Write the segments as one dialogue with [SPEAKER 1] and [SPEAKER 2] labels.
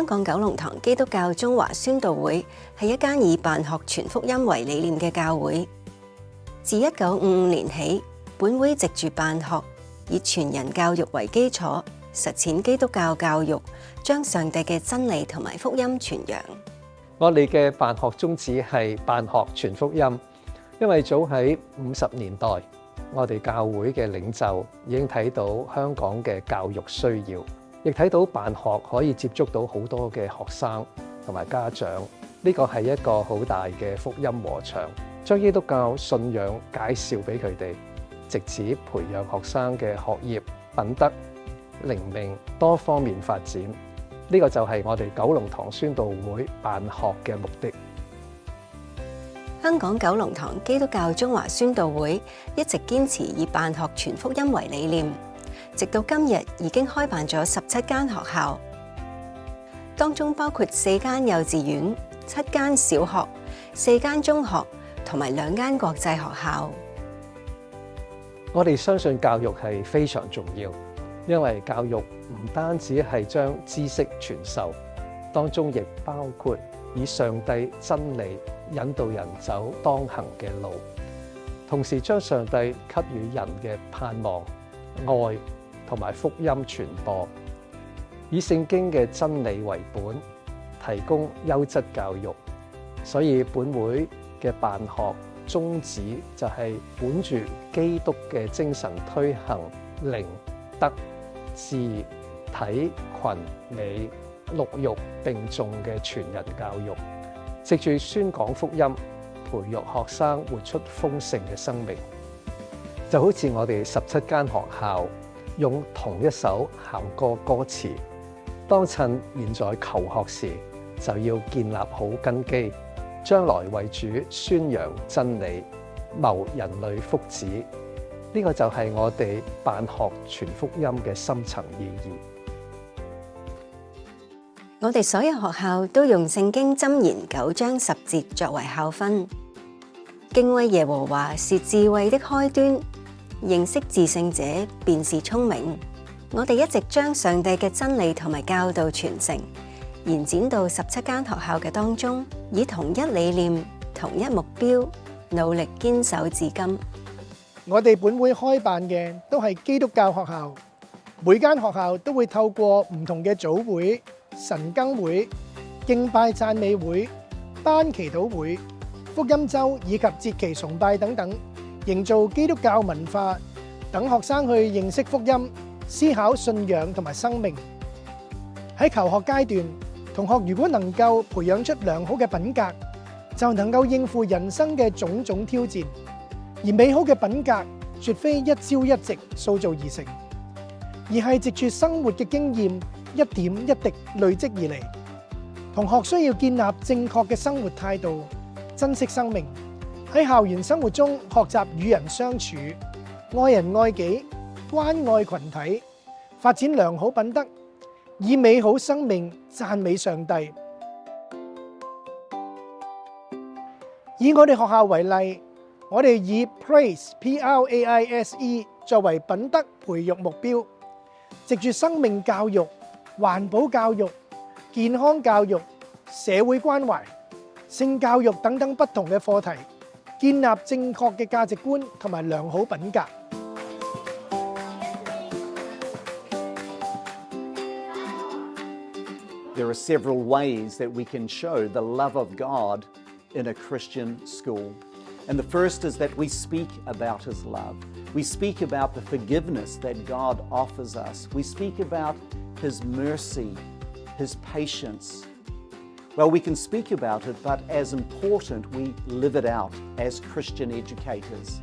[SPEAKER 1] 港九龍塘基督教中華宣道會係一間以辦學傳福音為理念嘅教會。自1955年起，本會藉住辦學，以全人教育為基礎，實踐基督教教育，將上帝嘅真理同埋福音傳揚。
[SPEAKER 2] 我哋嘅辦學宗旨係辦學傳福音，因為早喺50年代，我哋教會嘅領袖已經睇到香港嘅教育需要，亦睇到辦學可以接觸到好多嘅學生同埋家長，呢個係一個好大嘅福音禾場，將基督教信仰介紹俾佢哋，藉此培養學生嘅學業、品德、靈命多方面發展。呢個就係我哋九龍塘宣道會辦學嘅目的。
[SPEAKER 1] 香港九龍塘基督教中華宣道會一直堅持以辦學傳福音為理念，直到今日已經開辦咗17間學校，當中包括4間幼稚園、7間小學、4間中學同埋2間國際學校。
[SPEAKER 2] 我哋相信教育係非常重要，因為教育唔單止係將知識傳授，當中亦包括以上帝真理引導人走當行嘅路，同時將上帝給予人嘅盼望、愛同埋福音傳播，以聖經嘅真理為本，提供優質教育。所以本會嘅辦學宗旨就係本住基督嘅精神推行靈、德、智、體、群、美、六育並重嘅全人教育，藉住宣講福音，培育學生活出豐盛嘅生命。就好似我哋17間學校用同一首校歌歌詞，當趁現在求學時，就要建立好根基，將來為主宣揚真理，謀人類福祉。呢個就係我哋辦學傳福音嘅深層意義。
[SPEAKER 1] 我哋所有學校都用聖經箴言9章10節作為校訓。敬畏耶和華是智慧的開端，認識至聖者便是聰明。我哋一直將上帝嘅真理同埋教導傳承，延展到17間學校嘅當中，以同一理念、同一目標，努力堅守至今。
[SPEAKER 3] 我哋本會開辦嘅都係基督教學校，每間學校都會透過唔同嘅組會、晨更會、敬拜讚美會、班祈禱會、福音周以及節期崇拜等等，營造基督教文化，等學生去認識福音、思考信仰同埋生命。喺求學階段，同學如果能夠培養出良好嘅品格，就能夠應付人生嘅種種挑戰。而美好嘅品格絕非一朝一夕塑造而成，而係藉住生活嘅經驗一點一滴累積而嚟。同學需要建立正確嘅生活態度，珍惜生命，喺校園生活中學習與人相處，愛人愛己，關愛群體，發展良好品德，以美好生命讚美上帝。以我哋學校為例，我哋以 Praise P-R-A-I-S-E 作為品德培育目標，藉住生命教育、環保教育、健康教育、社會關懷、性教育等等不同嘅課題，建立正確嘅價值觀同埋良好品格。
[SPEAKER 4] There are several ways that we can show the love of God in a Christian school. And the first is that we speak about His love. We speak about the forgiveness that God offers us. We speak about His mercy, His patience. Well, we can speak about it, but as important, we live it out as Christian educators.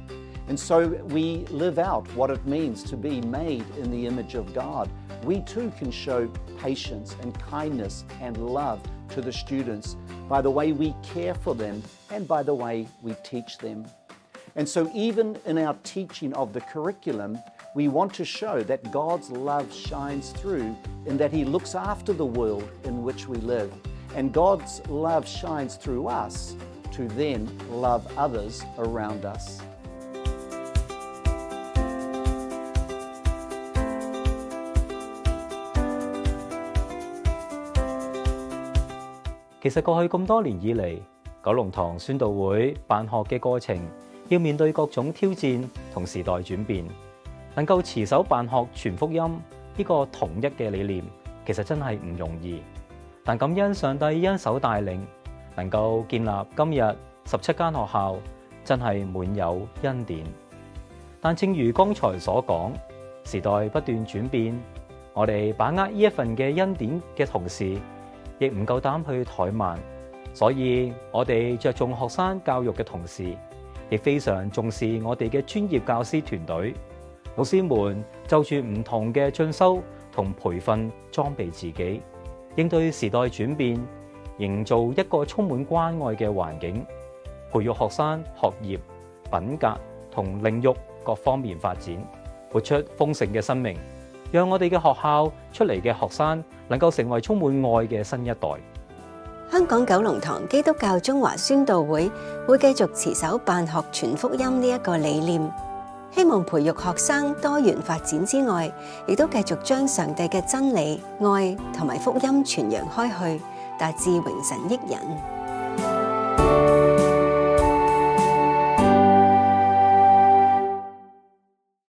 [SPEAKER 4] And so we live out what it means to be made in the image of God. We too can show patience and kindness and love to the students by the way we care for them and by the way we teach them. And so even in our teaching of the curriculum, we want to show that God's love shines through in that He looks after the world in which we live. And God's love shines through us to then love others around us.
[SPEAKER 5] 其實過去咁多年以嚟，九龍塘宣道會辦學嘅過程，要面對各種挑戰同時代轉變，能夠持守辦學傳福音呢個統一嘅理念，其實真係唔容易。但感恩上帝恩手帶領，能夠建立今日17間學校，真係滿有恩典。但正如剛才所講，時代不斷轉變，我哋把握呢一份嘅恩典嘅同時，亦唔夠膽去怠慢。所以我哋着重學生教育嘅同時，亦非常重視我哋嘅專業教師團隊。老師們就住唔同嘅進修同培訓裝備自己，應對時代轉變，營造一個充滿關愛嘅環境，培育學生學業、品格同領域各方面發展，活出豐盛嘅生命，讓我哋嘅學校出嚟嘅學生能夠成為充滿愛嘅新一代。
[SPEAKER 1] 香港九龍塘基督教中華宣道會會繼續持守辦學傳福音呢一個理念，希望培育學生多元發展之外，亦都繼續將上帝嘅真理、愛同埋福音傳揚開去，達至榮神益人。